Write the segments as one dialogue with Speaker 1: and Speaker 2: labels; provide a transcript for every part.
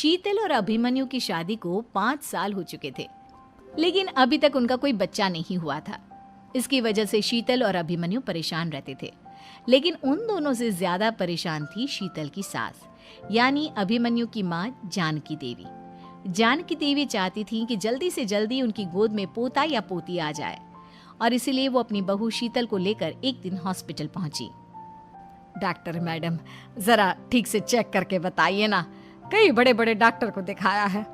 Speaker 1: शीतल और अभिमन्यु की शादी को 5 साल हो चुके थे, लेकिन अभी तक उनका कोई बच्चा नहीं हुआ था। इसकी वजह से शीतल और अभिमन्यु परेशान रहते थे, लेकिन उन दोनों से ज्यादा परेशान थी शीतल की सास, यानी अभिमन्यु की माँ जानकी देवी। जानकी देवी चाहती थी कि जल्दी से जल्दी उनकी गोद में पोता या पोती आ जाए, और इसीलिए वो अपनी बहू शीतल को लेकर एक दिन हॉस्पिटल पहुंची।
Speaker 2: डॉक्टर मैडम, जरा ठीक से चेक करके बताइए ना। कई बड़े बड़े डॉक्टर को दिखाया है,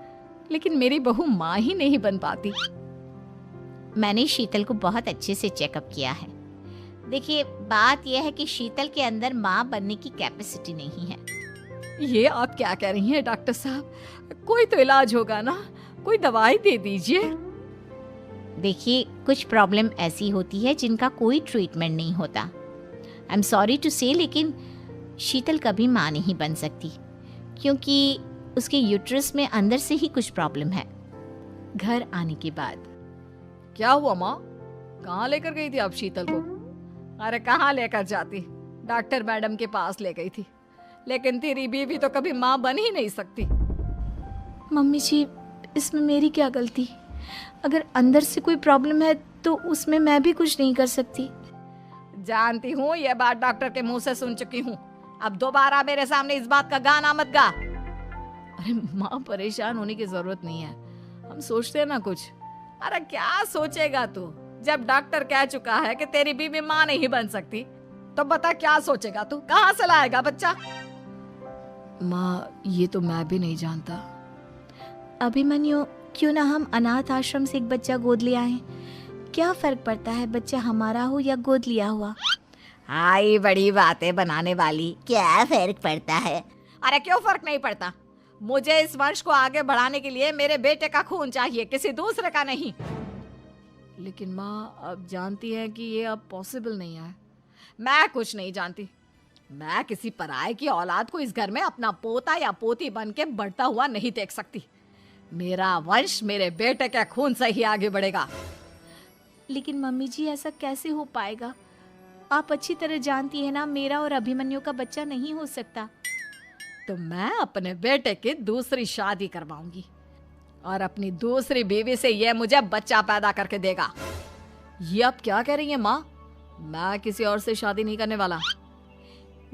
Speaker 2: लेकिन मेरी बहू माँ ही नहीं बन पाती।
Speaker 3: मैंने शीतल को बहुत अच्छे से चेकअप किया है। देखिए, बात यह है कि शीतल के अंदर माँ बनने की कैपेसिटी नहीं है।
Speaker 2: ये आप क्या कह रही हैं डॉक्टर साहब? कोई तो इलाज होगा ना, कोई दवाई दे दीजिए।
Speaker 3: देखिए, कुछ प्रॉब्लम ऐसी होती है जिनका कोई ट्रीटमेंट नहीं होता। आई एम सॉरी टू से, लेकिन शीतल कभी माँ नहीं बन सकती, क्योंकि उसके यूट्रस में अंदर से ही कुछ प्रॉब्लम है।
Speaker 1: घर आने के बाद
Speaker 2: क्या हुआ माँ? कहाँ लेकर गई थी आप शीतल को? अरे कहाँ लेकर जाती, डॉक्टर मैडम के पास ले गई थी, लेकिन तेरी बीवी तो कभी माँ बन ही नहीं सकती।
Speaker 1: मम्मी जी, इसमें मेरी क्या गलती? अगर अंदर से कोई प्रॉब्लम है तो उसमें मैं भी कुछ नहीं कर सकती।
Speaker 2: जानती हूँ, ये बात डॉक्टर के मुंह से सुन चुकी हूँ। अब दोबारा मेरे सामने इस बात का गाना मत गा।
Speaker 1: अरे माँ, परेशान होने की जरूरत नहीं है, हम सोचते हैं ना कुछ।
Speaker 2: अरे क्या सोचेगा तू? जब डॉक्टर कह चुका है कि तेरी बीवी माँ नहीं बन सकती, तो बता क्या सोचेगा तू? कहाँ से लाएगा बच्चा?
Speaker 1: माँ, ये तो मैं भी नहीं जानता। अभिमन्यु, क्यों ना हम अनाथ आश्रम से एक बच्चा गोद ले आए? क्या फर्क पड़ता है बच्चा हमारा हो या गोद लिया हुआ?
Speaker 2: हाय, बड़ी बातें बनाने वाली।
Speaker 3: क्या फर्क पड़ता है?
Speaker 2: अरे क्यों फर्क नहीं पड़ता? मुझे इस वंश को आगे बढ़ाने के लिए मेरे बेटे का खून चाहिए, किसी दूसरे का नहीं।
Speaker 1: लेकिन माँ, आप जानती हैं कि ये अब पॉसिबल नहीं है।
Speaker 2: मैं कुछ नहीं जानती। मैं किसी पराये की औलाद को इस घर में अपना पोता या पोती बन के बढ़ता हुआ नहीं देख सकती। मेरा वंश मेरे बेटे के खून से ही आगे बढ़ेगा।
Speaker 1: लेकिन मम्मी जी, ऐसा कैसे हो पाएगा? आप अच्छी तरह जानती है ना, मेरा और अभिमन्यु का बच्चा नहीं हो सकता।
Speaker 2: तो मैं अपने बेटे की दूसरी शादी करवाऊंगी, और अपनी दूसरी बीवी से ये मुझे बच्चा पैदा करके देगा।
Speaker 1: ये आप क्या कह रही हैं माँ? मैं किसी और से शादी नहीं करने वाला।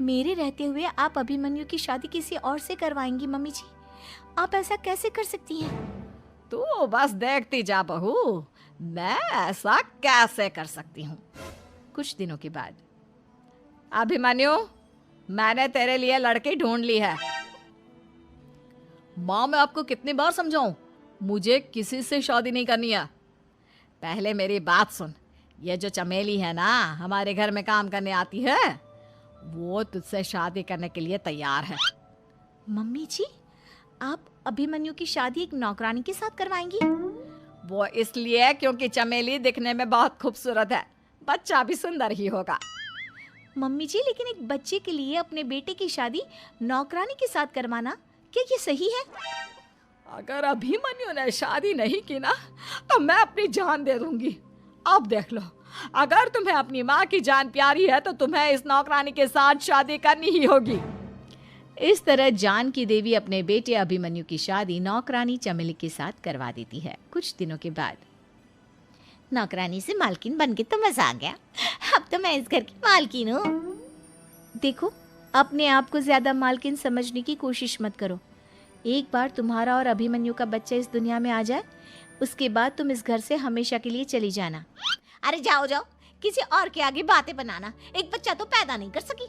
Speaker 1: मेरे रहते हुए आप अभिमन्यु की शादी किसी और से करवाएंगी? मम्मी जी, आप ऐसा कैसे कर सकती हैं?
Speaker 2: तू बस देखती जा बहू, मैं ऐसा कैसे कर सकती हूँ।
Speaker 1: कुछ दिनों के बाद,
Speaker 2: अभिमन्यु, मैंने तेरे लिए लड़की ढूंढ ली है।
Speaker 1: माँ, मैं आपको कितनी बार समझाऊं, मुझे किसी से शादी नहीं करनी है।
Speaker 2: पहले मेरी बात सुन। ये जो चमेली है ना, हमारे घर में काम करने आती है, वो तुझसे शादी करने के लिए तैयार है।
Speaker 1: मम्मी जी, आप अभिमन्यु की शादी एक नौकरानी के साथ करवाएंगी?
Speaker 2: वो इसलिए क्योंकि चमेली दिखने में बहुत खूबसूरत है, बच्चा भी सुंदर ही होगा।
Speaker 1: मम्मी जी, लेकिन एक बच्चे के लिए अपने बेटे की शादी नौकरानी के साथ करवाना, क्या ये सही है?
Speaker 2: अगर अभिमन्यु ने शादी नहीं की ना, तो मैं अपनी जान दे दूंगी। अब देख लो, अगर तुम्हें अपनी माँ की जान प्यारी है तो तुम्हें इस नौकरानी के साथ शादी करनी ही होगी।
Speaker 1: इस तरह जानकी देवी अपने बेटे अभिमन्यु की शादी नौकरानी चमेली के साथ करवा देती है। कुछ दिनों के बाद,
Speaker 3: नौकरानी से मालकिन बन के तो मजा आ गया। अब तो मैं इस घर की मालकिन हूँ।
Speaker 1: देखो, अपने आप को ज्यादा मालकिन समझने की कोशिश मत करो। एक बार तुम्हारा और अभिमन्यु का बच्चा इस दुनिया में आ जाए, उसके बाद तुम इस घर से हमेशा के लिए चली जाना।
Speaker 3: अरे जाओ जाओ, किसी और के आगे बातें बनाना। एक बच्चा तो पैदा नहीं कर सकी,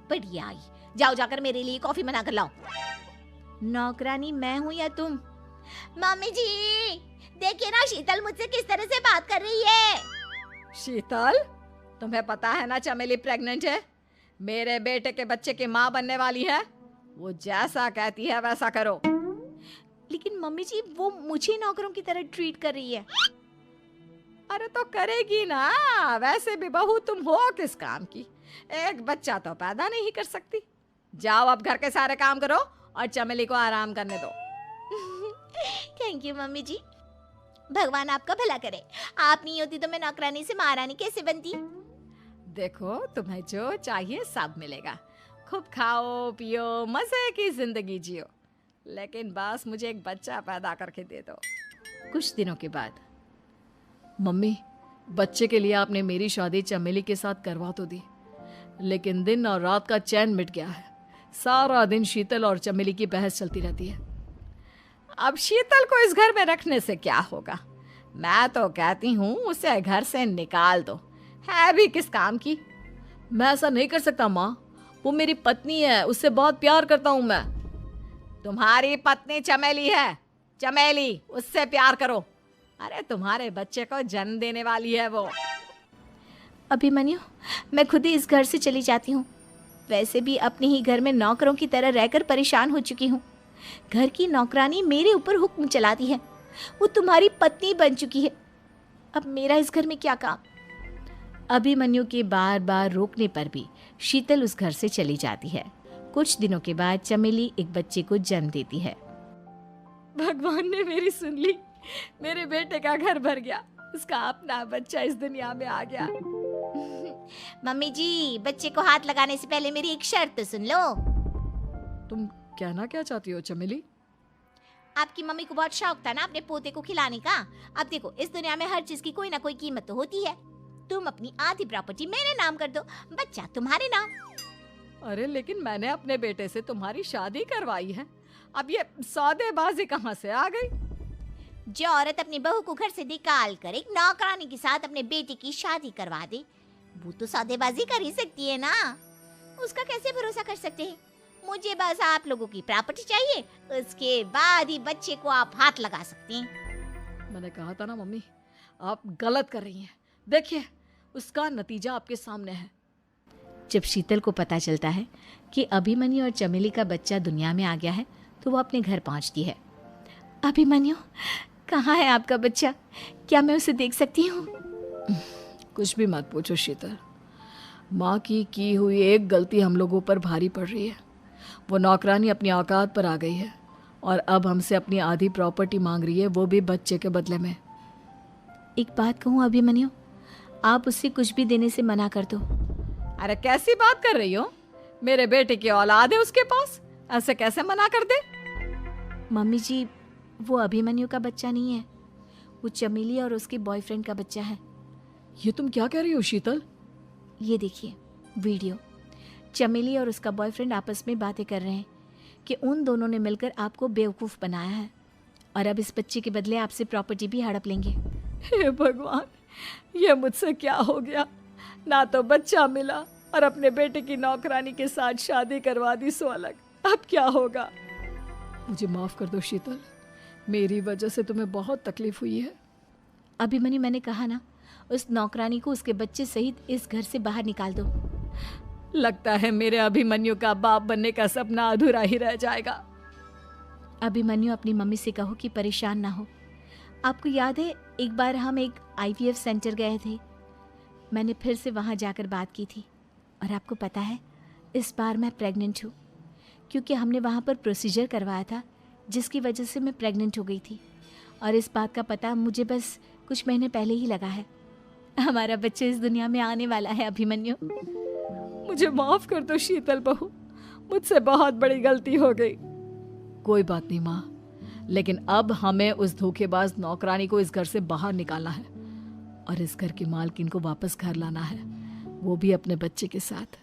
Speaker 3: बढ़िया आई। जाओ जाकर मेरे लिए कॉफी बना कर लाओ।
Speaker 1: नौकरानी मैं हूँ या तुम?
Speaker 3: मम्मी जी, देखिए ना शीतल मुझसे किस तरह से बात कर रही है।
Speaker 2: शीतल, तुम्हें पता है ना चमेली प्रेग्नेंट है, मेरे बेटे के बच्चे की माँ बनने वाली है। वो जैसा कहती है वैसा करो।
Speaker 1: लेकिन मम्मी जी, वो मुझे नौकरों की तरह ट्रीट कर रही है।
Speaker 2: अरे तो करेगी ना, वैसे भी बहू तुम हो किस काम की? एक बच्चा तो पैदा नहीं कर सकती। जाओ अब घर के सारे काम करो और चमेली को आराम करने दो।
Speaker 3: थैंक यू मम्मी जी, भगवान आपका भला करे। आप नहीं होती तो मैं नौकरानी से महारानी कैसे बनती।
Speaker 2: देखो, तुम्हें जो चाहिए सब मिलेगा। खूब खाओ पियो, मजे की जिंदगी जियो। लेकिन बस मुझे एक बच्चा पैदा करके दे दो।
Speaker 1: कुछ दिनों के बाद, मम्मी, बच्चे के लिए आपने मेरी शादी चमेली के साथ करवा तो दी, लेकिन दिन और रात का चैन मिट गया है। सारा दिन शीतल और चमेली की बहस चलती रहती है।
Speaker 2: अब शीतल को इस घर में रखने से क्या होगा? मैं तो कहती हूँ उसे घर से निकाल दो, है भी किस काम की।
Speaker 1: मैं ऐसा नहीं कर सकता माँ, वो मेरी पत्नी है, उससे बहुत प्यार करता हूँ मैं।
Speaker 2: तुम्हारी पत्नी चमेली है, चमेली, उससे प्यार करो। अरे तुम्हारे बच्चे को जन्म देने वाली है वो।
Speaker 3: अभिमन्यु, मैं खुद ही इस घर से चली जाती हूँ। वैसे भी अपने ही घर में नौकरों की तरह रहकर परेशान हो चुकी हूँ। घर की नौकरानी मेरे ऊपर हुक्म चलाती है, वो तुम्हारी पत्नी बन चुकी है। अब मेरा इस घर में क्या काम?
Speaker 1: अभिमन्यु के बार बार रोकने पर भी शीतल उस घर से चली जाती है। कुछ दिनों के बाद चमेली एक बच्चे को जन्म देती है।
Speaker 2: भगवान ने मेरी सुन ली, मेरे बेटे का घर भर गया, उसका अपना बच्चा इस दुनिया में आ गया।
Speaker 3: मम्मी जी, बच्चे को हाथ लगाने से पहले मेरी एक शर्त तो सुन लो।
Speaker 1: तुम कहना क्या चाहती हो चमेली?
Speaker 3: आपकी मम्मी को बहुत शौक था ना अपने पोते को खिलाने का। अब देखो, इस दुनिया में हर चीज की कोई ना कोई कीमत तो होती है। तुम अपनी आधी प्रॉपर्टी मेरे नाम कर दो, बच्चा तुम्हारे नाम।
Speaker 2: अरे लेकिन मैंने अपने बेटे से तुम्हारी शादी करवाई है, अब ये सौदेबाजी कहाँ से आ गई?
Speaker 3: जो औरत अपनी बहू को घर से निकाल कर एक नौकरानी के साथ अपने बेटे की शादी करवा दे, वो तो सौदेबाजी कर ही सकती है ना। उसका कैसे भरोसा कर सकते हैं? मुझे बस आप लोगों की प्रॉपर्टी चाहिए, उसके बाद ही बच्चे को आप हाथ लगा सकते हैं।
Speaker 1: मैंने कहा था ना मम्मी, आप गलत कर रही हैं। देखिए, उसका नतीजा आपके सामने है। जब शीतल को पता चलता है कि अभिमन्यु और चमेली का बच्चा दुनिया में आ गया है, तो वो अपने घर पहुंचती है।
Speaker 3: अभिमन्यु, कहाँ है आपका बच्चा? क्या मैं उसे देख सकती हूँ?
Speaker 1: कुछ भी मत पूछो शीतल, माँ की हुई एक गलती हम लोगों पर भारी पड़ रही है। वो नौकरानी अपनी औकात पर आ गई है और अब हमसे अपनी आधी प्रॉपर्टी मांग रही है, वो भी बच्चे के बदले में।
Speaker 3: एक बात कहूँ अभिमन्यु, आप उससे कुछ भी देने से मना कर दो।
Speaker 2: अरे कैसी बात कर रही हो? मेरे बेटे की औलाद है उसके पास, ऐसे कैसे मना कर दे?
Speaker 3: मम्मी जी, वो अभिमन्यु का बच्चा नहीं है, वो चमेली और उसके बॉयफ्रेंड का बच्चा है।
Speaker 1: ये तुम क्या कह रही हो शीतल?
Speaker 3: ये देखिए वीडियो, चमेली और उसका बॉयफ्रेंड आपस में बातें कर रहे हैं कि उन दोनों ने मिलकर आपको बेवकूफ़ बनाया है और अब इस बच्चे के बदले आपसे प्रॉपर्टी भी हड़प लेंगे।
Speaker 2: हे भगवान, ये मुझसे क्या हो गया? ना तो बच्चा मिला और अपने बेटे की नौकरानी के साथ शादी करवा दी सो अलग। अब क्या होगा?
Speaker 1: मुझे माफ़ कर दो शीतल, मेरी वजह से तुम्हें बहुत तकलीफ हुई है।
Speaker 3: अभिमन्यु, मैंने कहा ना, उस नौकरानी को उसके बच्चे सहित इस घर से बाहर निकाल दो।
Speaker 2: लगता है मेरे अभिमन्यु का बाप बनने का सपना अधूरा ही रह जाएगा।
Speaker 3: अभिमन्यु, अपनी मम्मी से कहो कि परेशान ना हो। आपको याद है एक बार हम एक IVF सेंटर गए थे, मैंने फिर से वहाँ जाकर बात की थी और आपको पता है इस बार मैं प्रेग्नेंट हूँ, क्योंकि हमने वहाँ पर प्रोसीजर करवाया था जिसकी वजह से मैं प्रेग्नेंट हो गई थी और इस बात का पता मुझे बस कुछ महीने पहले ही लगा है। हमारा बच्चा इस दुनिया में आने वाला है अभिमन्यु।
Speaker 2: मुझे माफ कर दो शीतल बहू, मुझसे बहुत बड़ी गलती हो गई।
Speaker 1: कोई बात नहीं माँ, लेकिन अब हमें उस धोखेबाज नौकरानी को इस घर से बाहर निकालना है और इस घर की मालकिन को वापस घर लाना है, वो भी अपने बच्चे के साथ।